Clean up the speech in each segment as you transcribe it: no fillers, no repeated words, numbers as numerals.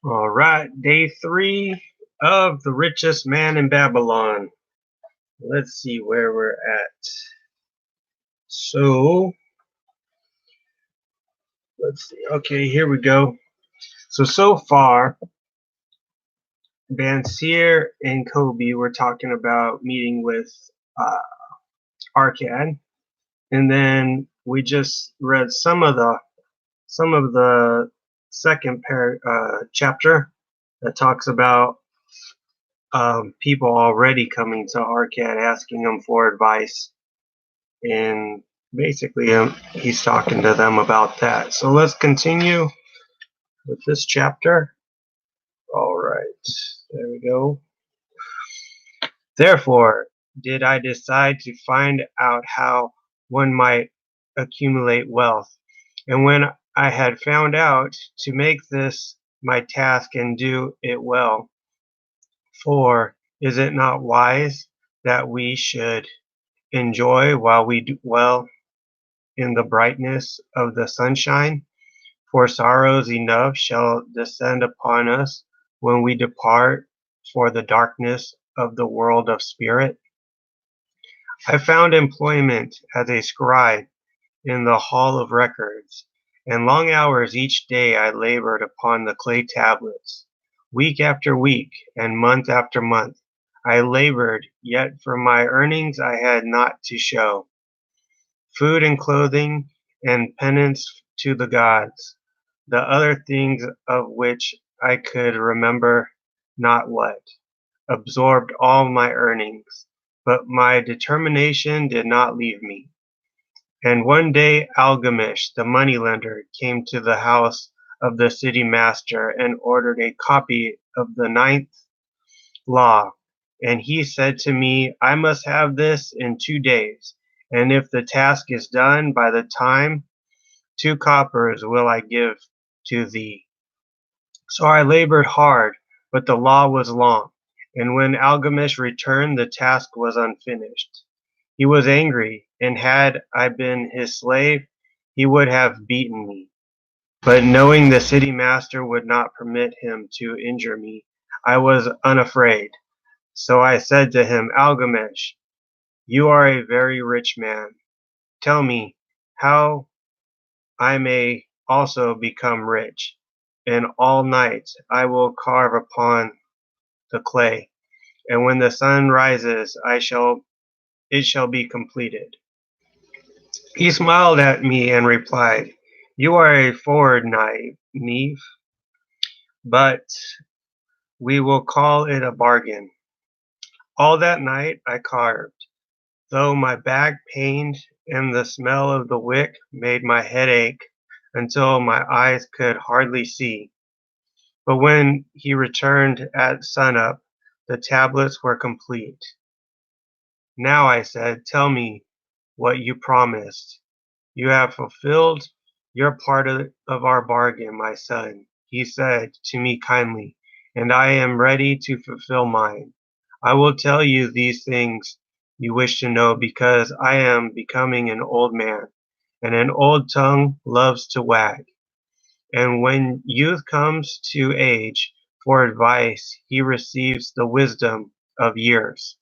All right, day 3 of The Richest Man in Babylon. Let's see where we're at. Let's see. Okay, here we go. So far, Bansier and Kobe were talking about meeting with uh, Arcad, and then we just read some of the second chapter that talks about people already coming to Arcad asking him for advice, and basically he's talking to them about that. So let's continue with this chapter. All right, there we go. Therefore, did I decide to find out how one might accumulate wealth, and when I had found out, to make this my task and do it well. For is it not wise that we should enjoy while we dwell in the brightness of the sunshine? For sorrows enough shall descend upon us when we depart for the darkness of the world of spirit. I found employment as a scribe in the hall of records, and long hours each day I labored upon the clay tablets. Week after week, and month after month, I labored, yet for my earnings I had not to show. Food and clothing, and penance to the gods, the other things of which I could remember not what, absorbed all my earnings, but my determination did not leave me. And one day Algamish, the moneylender, came to the house of the city master and ordered a copy of the ninth law. And he said to me, I must have this in 2 days, and if the task is done by the time, 2 coppers will I give to thee. So I labored hard, but the law was long, and when Algamish returned, the task was unfinished. He was angry, and had I been his slave, he would have beaten me. But knowing the city master would not permit him to injure me, I was unafraid. So I said to him, Algamish, you are a very rich man. Tell me how I may also become rich, and all night I will carve upon the clay, and when the sun rises, it shall be completed. He smiled at me and replied, you are a forward knave, but we will call it a bargain. All that night I carved, though my back pained and the smell of the wick made my head ache until my eyes could hardly see. But when he returned at sunup, the tablets were complete. Now, I said, tell me what you promised. You have fulfilled your part of our bargain, my son, he said to me kindly, and I am ready to fulfill mine. I will tell you these things you wish to know because I am becoming an old man, and an old tongue loves to wag. And when youth comes to age for advice, he receives the wisdom of years.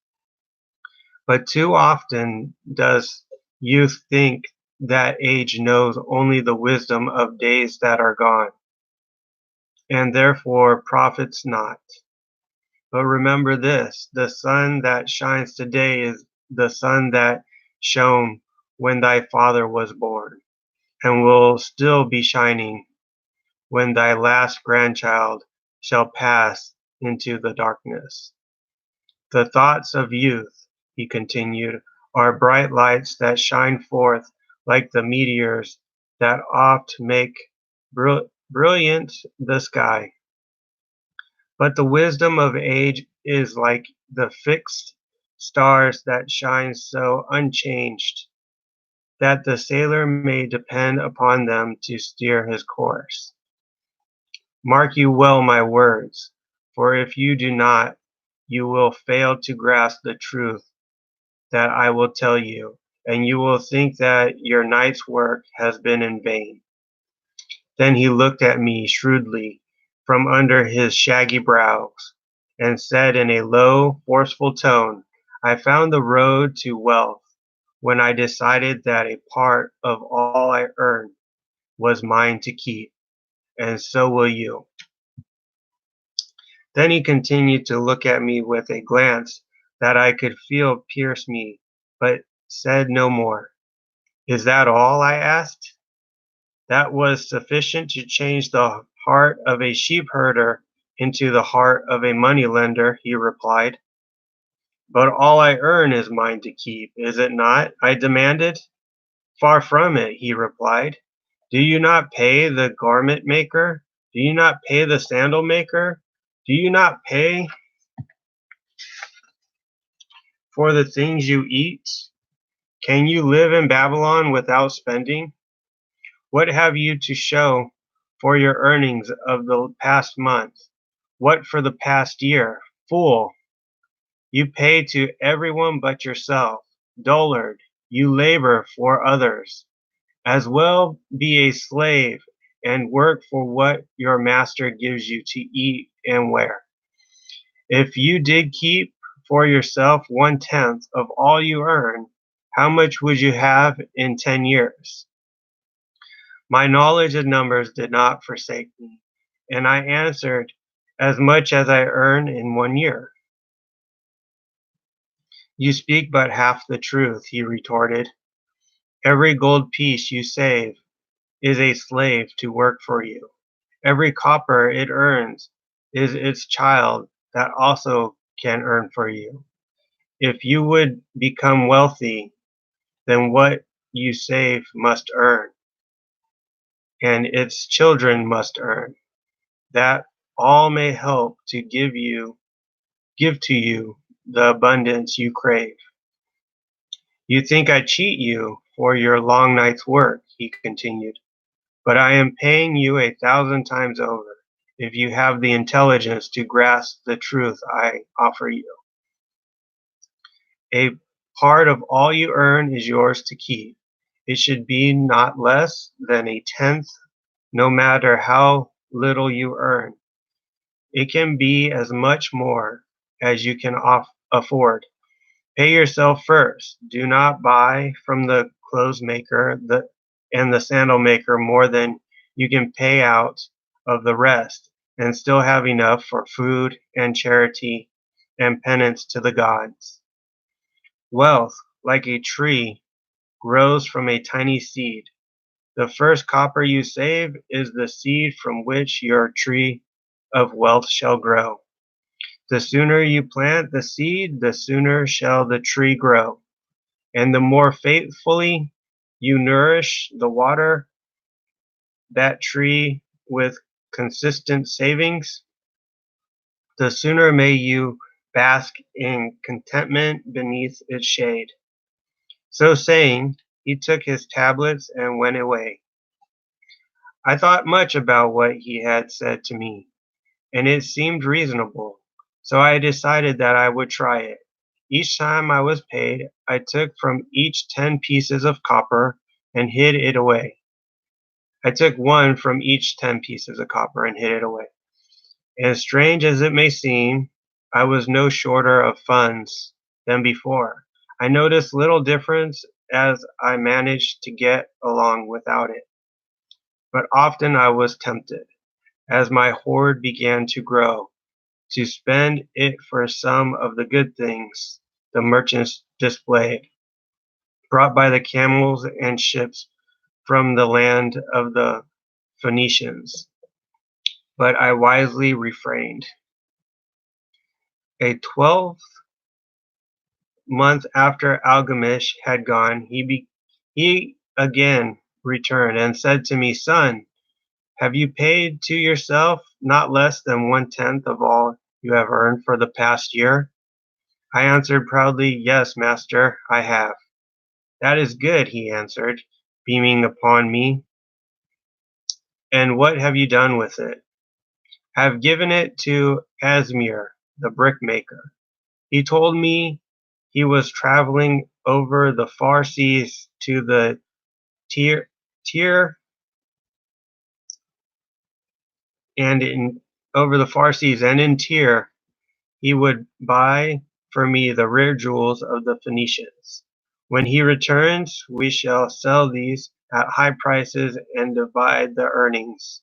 But too often does youth think that age knows only the wisdom of days that are gone, and therefore profits not. But remember this, the sun that shines today is the sun that shone when thy father was born, and will still be shining when thy last grandchild shall pass into the darkness. The thoughts of youth, he continued, are bright lights that shine forth like the meteors that oft make brilliant the sky. But the wisdom of age is like the fixed stars that shine so unchanged that the sailor may depend upon them to steer his course. Mark you well my words, for if you do not, you will fail to grasp the truth that I will tell you, and you will think that your night's work has been in vain. Then he looked at me shrewdly from under his shaggy brows, and said in a low, forceful tone, "I found the road to wealth when I decided that a part of all I earned was mine to keep, and so will you." Then he continued to look at me with a glance that I could feel pierce me, but said no more. "Is that all?" I asked. "That was sufficient to change the heart of a sheepherder into the heart of a moneylender," he replied. "But all I earn is mine to keep, is it not?" I demanded. "Far from it," he replied. "Do you not pay the garment maker? Do you not pay the sandal maker? Do you not pay for the things you eat? Can you live in Babylon without spending? What have you to show for your earnings of the past month? What for the past year? Fool! You pay to everyone but yourself. Dullard! You labor for others. As well be a slave and work for what your master gives you to eat and wear. If you did keep for yourself 1/10 of all you earn, how much would you have in 10 years?" My knowledge of numbers did not forsake me, and I answered, "As much as I earn in 1 year." "You speak but half the truth," he retorted. "Every gold piece you save is a slave to work for you. Every copper it earns is its child that also can earn for you. If you would become wealthy, then what you save must earn, and its children must earn, that all may help to give to you the abundance you crave." "You think I cheat you for your long night's work," he continued, "but I am paying you 1,000 times over, if you have the intelligence to grasp the truth I offer you. A part of all you earn is yours to keep. It should be not less than 1/10, no matter how little you earn. It can be as much more as you can afford. Pay yourself first. Do not buy from the clothes maker and the sandal maker more than you can pay out of the rest, and still have enough for food and charity and penance to the gods. Wealth, like a tree, grows from a tiny seed. The first copper you save is the seed from which your tree of wealth shall grow. The sooner you plant the seed, the sooner shall the tree grow. And the more faithfully you nourish the water that tree with consistent savings, the sooner may you bask in contentment beneath its shade." So saying, he took his tablets and went away. I thought much about what he had said to me, and it seemed reasonable, so I decided that I would try it. Each time I was paid, I took from each 10 pieces of copper and hid it away. I took one from each 10 pieces of copper and hid it away. And strange as it may seem, I was no shorter of funds than before. I noticed little difference as I managed to get along without it. But often I was tempted, as my hoard began to grow, to spend it for some of the good things the merchants displayed, brought by the camels and ships from the land of the Phoenicians. But I wisely refrained. A 12th month after Algamish had gone, he again returned and said to me, "Son, have you paid to yourself not less than 1/10 of all you have earned for the past year?" I answered proudly, "Yes, master, I have." "That is good," he answered, beaming upon me. "And what have you done with it?" "I have given it to Asmir, the brickmaker. He told me he was traveling over the far seas to the Tyr and over the far seas, and in Tyre he would buy for me the rare jewels of the Phoenicians. When he returns, we shall sell these at high prices and divide the earnings.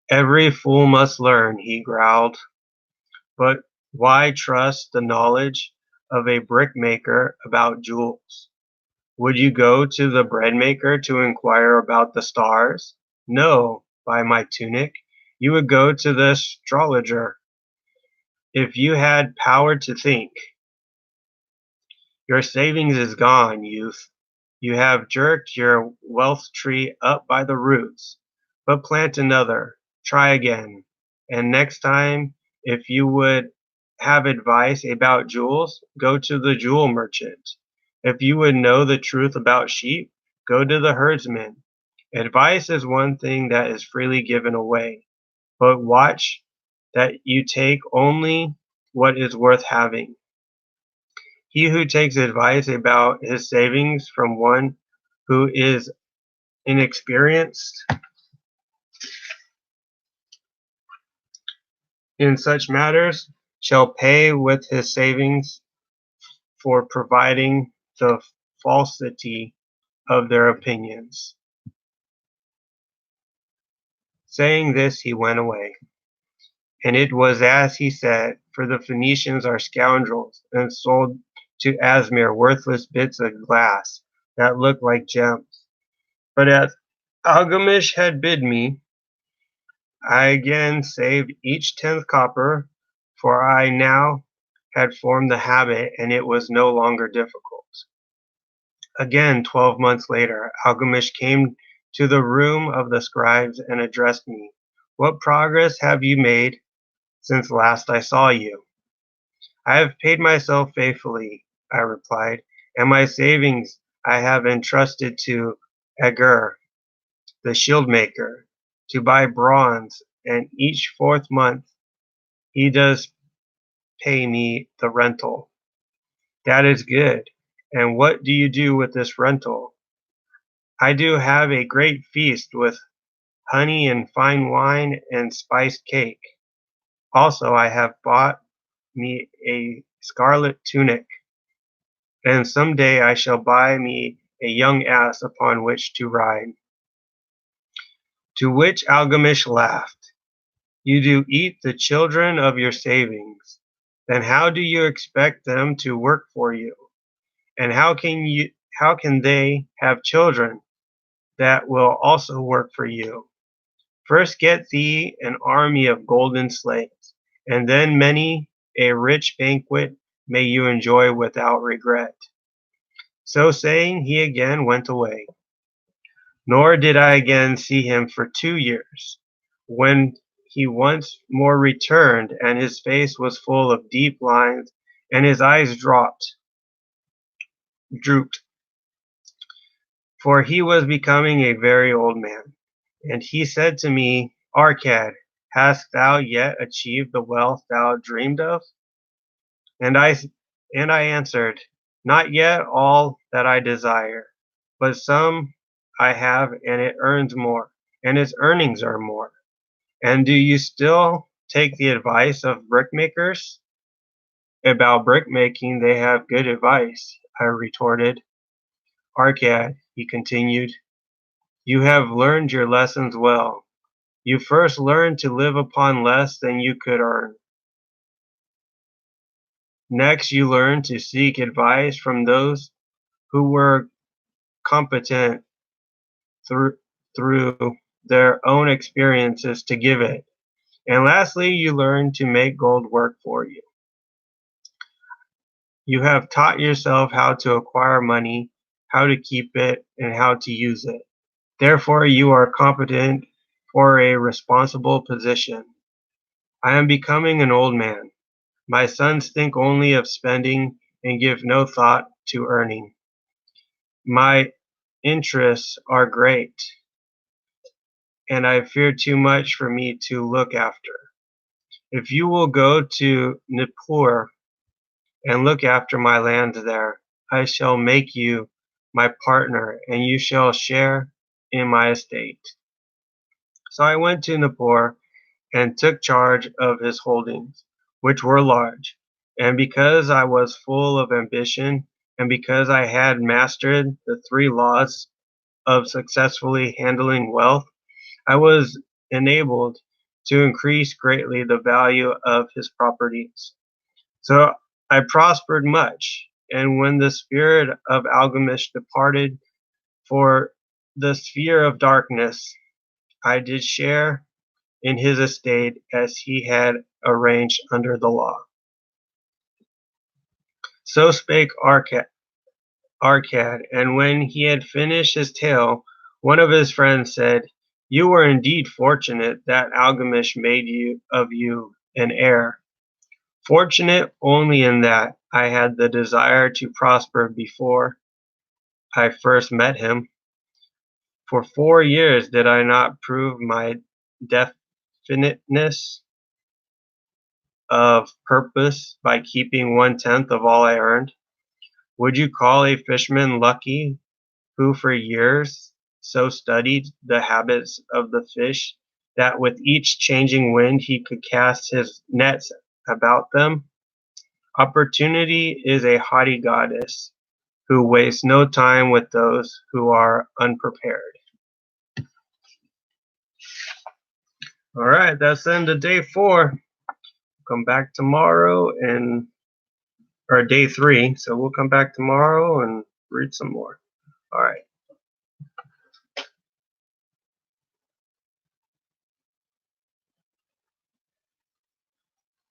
Every fool must learn, he growled, but why trust the knowledge of a brickmaker about jewels? Would you go to the bread maker to inquire about the stars? No, by my tunic, you would go to the astrologer. If you had power to think, your savings is gone, youth. You have jerked your wealth tree up by the roots. But plant another, try again. And next time, if you would have advice about jewels, go to the jewel merchant. If you would know the truth about sheep, go to the herdsman. Advice is one thing that is freely given away, but watch that you take only what is worth having. He who takes advice about his savings from one who is inexperienced in such matters shall pay with his savings for providing the falsity of their opinions. Saying this, he went away. And it was as he said, for the Phoenicians are scoundrels, and sold to Asmir worthless bits of glass that looked like gems. But as Algamish had bid me, I again saved each 10th copper, for I now had formed the habit, and it was no longer difficult. Again, 12 months later, Algamish came to the room of the scribes and addressed me. What progress have you made since last I saw you? I have paid myself faithfully, I replied, and my savings I have entrusted to Agur, the shield maker, to buy bronze, and each 4th month he does pay me the rental. That is good. And what do you do with this rental? I do have a great feast with honey and fine wine and spiced cake. Also, I have bought me a scarlet tunic, and some day I shall buy me a young ass upon which to ride. To which Algamish laughed. You do eat the children of your savings. Then how do you expect them to work for you? And how can they have children that will also work for you? First get thee an army of golden slaves, and then many a rich banquet may you enjoy without regret. So saying, he again went away. Nor did I again see him for 2 years, when he once more returned, and his face was full of deep lines, and his eyes drooped, for he was becoming a very old man. And he said to me, Arcad, hast thou yet achieved the wealth thou dreamed of? And I answered, Not yet all that I desire, but some I have, and it earns more, and its earnings are more. And do you still take the advice of brickmakers? About brickmaking they have good advice, I retorted. Arcad, he continued, you have learned your lessons well. You first learned to live upon less than you could earn. Next, you learned to seek advice from those who were competent through, through their own experiences to give it. And lastly, you learned to make gold work for you. You have taught yourself how to acquire money, how to keep it, and how to use it. Therefore, you are competent for a responsible position. I am becoming an old man. My sons think only of spending and give no thought to earning. My interests are great, and I fear too much for me to look after. If you will go to Nippur and look after my land there, I shall make you my partner, and you shall share in my estate. So I went to Nippur, and took charge of his holdings, which were large. And because I was full of ambition, and because I had mastered the three laws of successfully handling wealth, I was enabled to increase greatly the value of his properties. So I prospered much, and when the spirit of Algamish departed for the sphere of darkness, I did share in his estate as he had arranged under the law. So spake Arcad, and when he had finished his tale, one of his friends said, "You were indeed fortunate that Algamish made you an heir. Fortunate only in that I had the desire to prosper before I first met him. For 4 years did I not prove my definiteness of purpose by keeping 1/10 of all I earned? Would you call a fisherman lucky who for years so studied the habits of the fish that with each changing wind he could cast his nets about them? Opportunity is a haughty goddess who wastes no time with those who are unprepared." All right, that's the end of day 4. Come back tomorrow or day 3. So we'll come back tomorrow and read some more. All right.